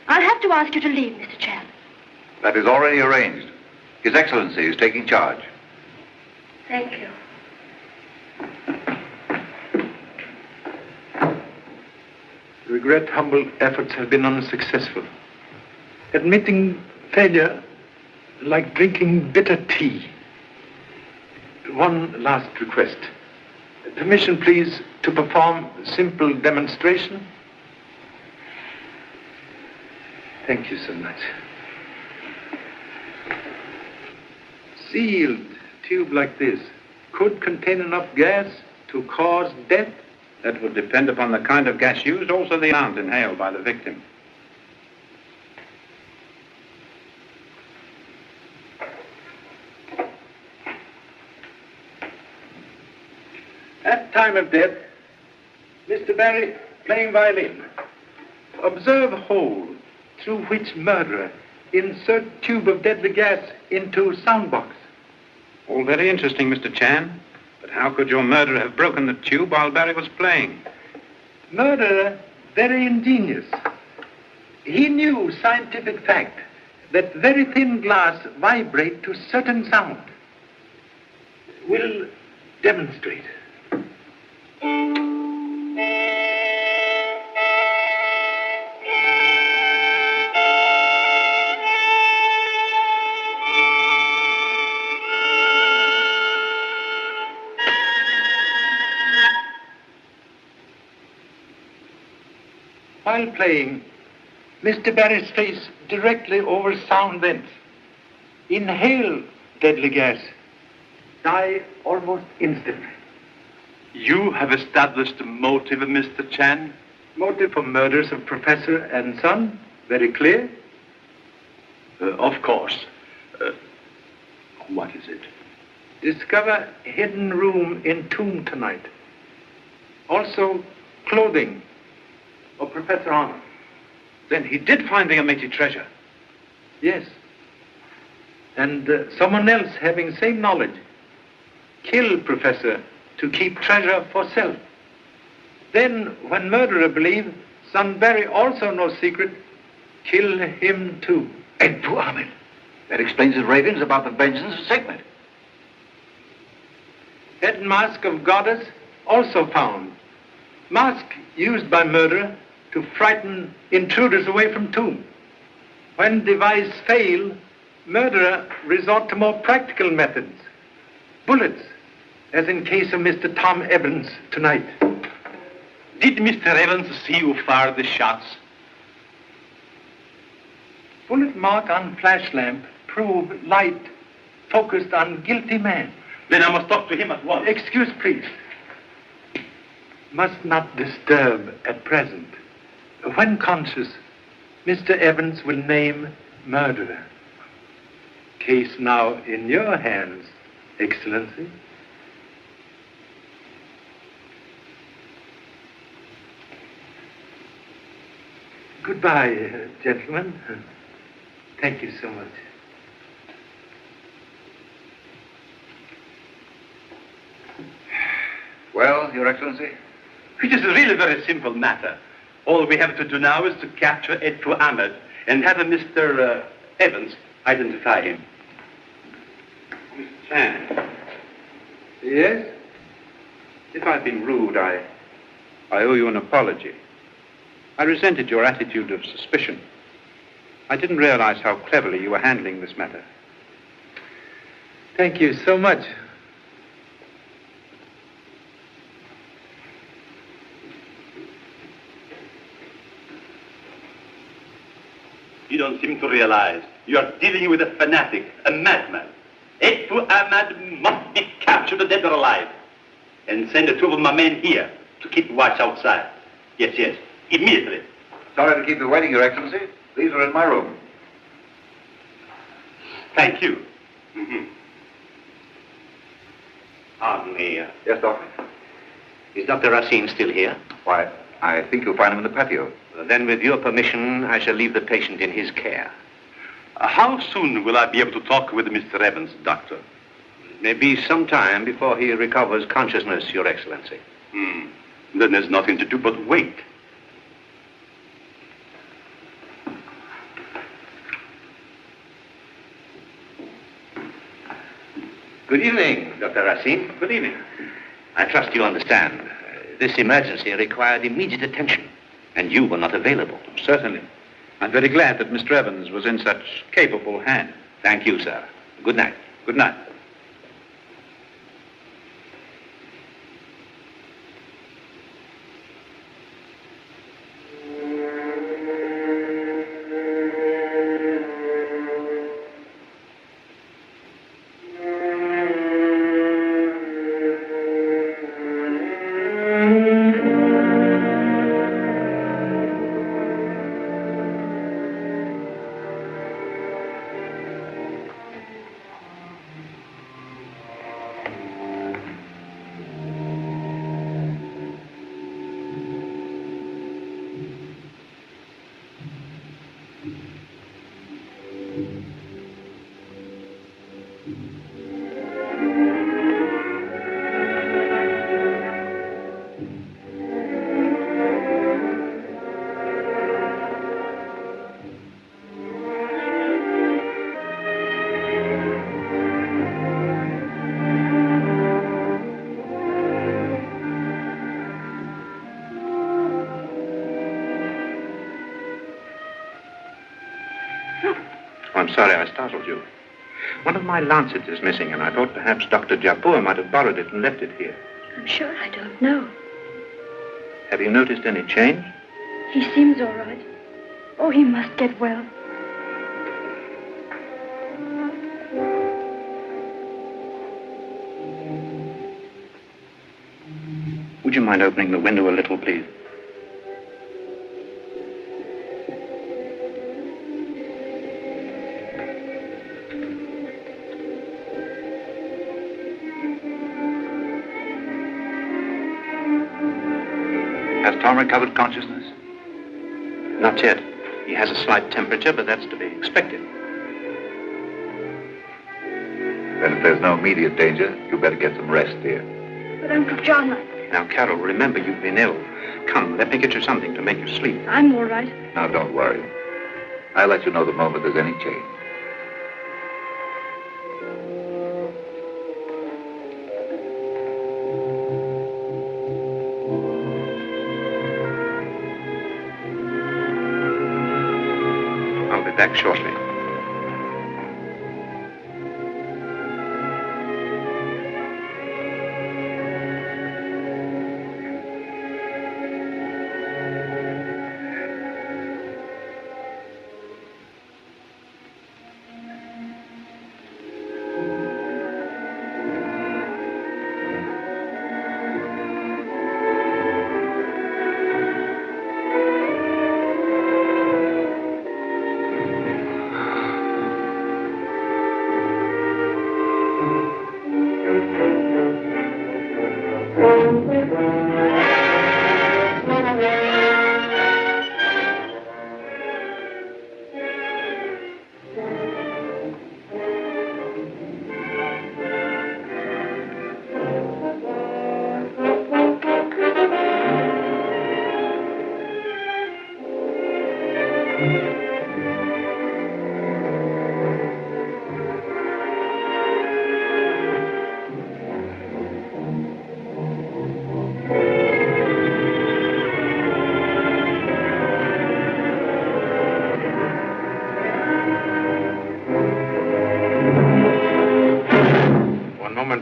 I'll have to ask you to leave, Mr. Chan. That is already arranged. His Excellency is taking charge. Thank you. Regret humble efforts have been unsuccessful. Admitting failure like drinking bitter tea. One last request. Permission, please, to perform a simple demonstration. Thank you so much. Sealed tube like this could contain enough gas to cause death. That would depend upon the kind of gas used, also the amount inhaled by the victim. At time of death, Mr. Barry playing violin. Observe hole through which murderer insert tube of deadly gas into sound box. All very interesting, Mr. Chan. But how could your murderer have broken the tube while Barry was playing? Murderer, very ingenious. He knew scientific fact that very thin glass vibrate to certain sound. Will demonstrate. While playing, Mr. Barry's face directly over sound vents. Inhale deadly gas. Die almost instantly. You have established the motive of Mr. Chan? Motive for murders of professor and son? Very clear? Of course. What is it? Discover hidden room in tomb tonight. Also, clothing of Professor Arnold. Then he did find the Ameti treasure. Yes. And someone else having same knowledge. Kill Professor to keep treasure for self. Then, when murderer believe son Barry also knows secret, kill him too. And to Ahmed. That explains his ravings about the vengeance of Sekhmet. Head mask of goddess also found. Mask used by murderer to frighten intruders away from tomb. When device fail, murderer resort to more practical methods. Bullets, as in case of Mr. Tom Evans tonight. Did Mr. Evans see who fired the shots? Bullet mark on flash lamp prove light focused on guilty man. Then I must talk to him at once. Excuse, please. Must not disturb at present. When conscious, Mr. Evans will name murderer. Case now in your hands, Excellency. Goodbye, gentlemen. Thank you so much. Well, Your Excellency? It is a really very simple matter. All we have to do now is to capture Edfu Ahmed and have Mr. Evans identify him. Mr. Chan. Yes? If I've been rude, I owe you an apology. I resented your attitude of suspicion. I didn't realize how cleverly you were handling this matter. Thank you so much. You don't seem to realize you are dealing with a fanatic, a madman. Edfu Ahmed must be captured dead or alive. And send two of my men here to keep watch outside. Yes, yes, immediately. Sorry to keep you waiting, Your Excellency. These are in my room. Thank you. Pardon me. Yes, Doctor? Is Dr. Racine still here? Why, I think you'll find him in the patio. Then, with your permission, I shall leave the patient in his care. How soon will I be able to talk with Mr. Evans, Doctor? It may be some time before he recovers consciousness, Your Excellency. Then there's nothing to do but wait. Good evening, Dr. Racine. Good evening. I trust you understand. This emergency required immediate attention, and you were not available. Certainly. I'm very glad that Mr. Evans was in such capable hands. Thank you, sir. Good night. Good night. I'm sorry I startled you. One of my lancets is missing, and I thought perhaps Dr. Japur might have borrowed it and left it here. I'm sure I don't know. Have you noticed any change? He seems all right. Oh, he must get well. Would you mind opening the window a little, please? Has Tom recovered consciousness? Not yet. He has a slight temperature, but that's to be expected. Then if there's no immediate danger, you better get some rest, dear. But Uncle John, Now, Carol, remember you've been ill. Come, let me get you something to make you sleep. I'm all right. Now, don't worry. I'll let you know the moment there's any change. be back shortly.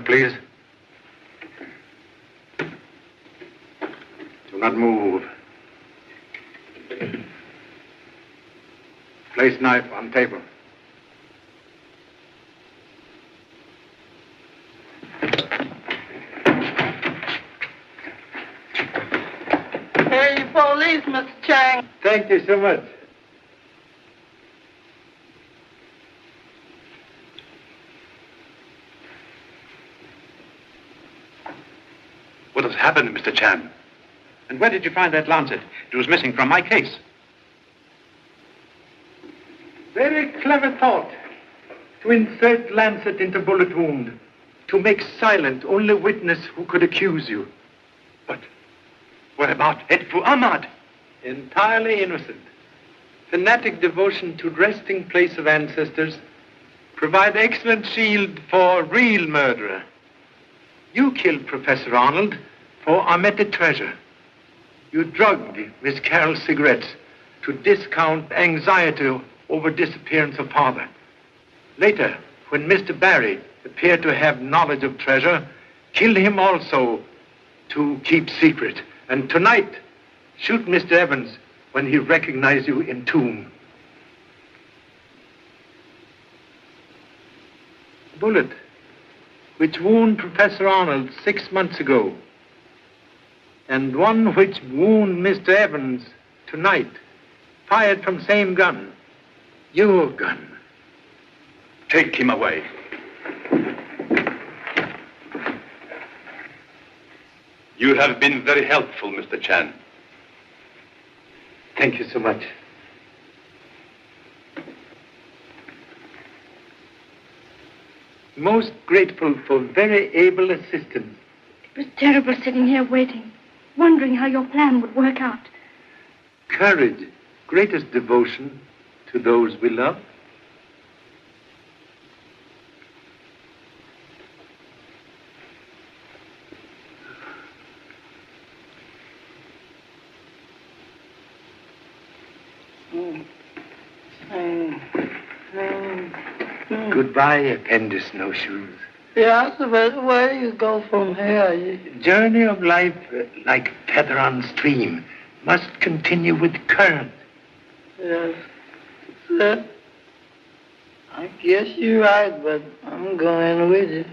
Please. Do not move. Place knife on table. Here you police, Mr. Chang. Thank you so much. What has happened, Mr. Chan? And where did you find that lancet? It was missing from my case. Very clever thought. To insert lancet into bullet wound. To make silent only witness who could accuse you. But what about Edfu Ahmad? Entirely innocent. Fanatic devotion to resting place of ancestors provide excellent shield for real murderer. You killed Professor Arnold for omitted treasure. You drugged Miss Carroll's cigarettes to discount anxiety over disappearance of father. Later, when Mr. Barry appeared to have knowledge of treasure, killed him also to keep secret. And tonight, shoot Mr. Evans when he recognized you in tomb. Bullet which wound Professor Arnold 6 months ago, and one which wound Mr. Evans tonight, fired from same gun, your gun. Take him away. You have been very helpful, Mr. Chan. Thank you so much. Most grateful for very able assistance. It was terrible sitting here waiting, wondering how your plan would work out. Courage, greatest devotion to those we love. Goodbye, Appendix Snowshoes. Yeah, so where do you go from here? Journey of life, like feather on stream, must continue with current. Yes, sir. I guess you're right, but I'm going with it.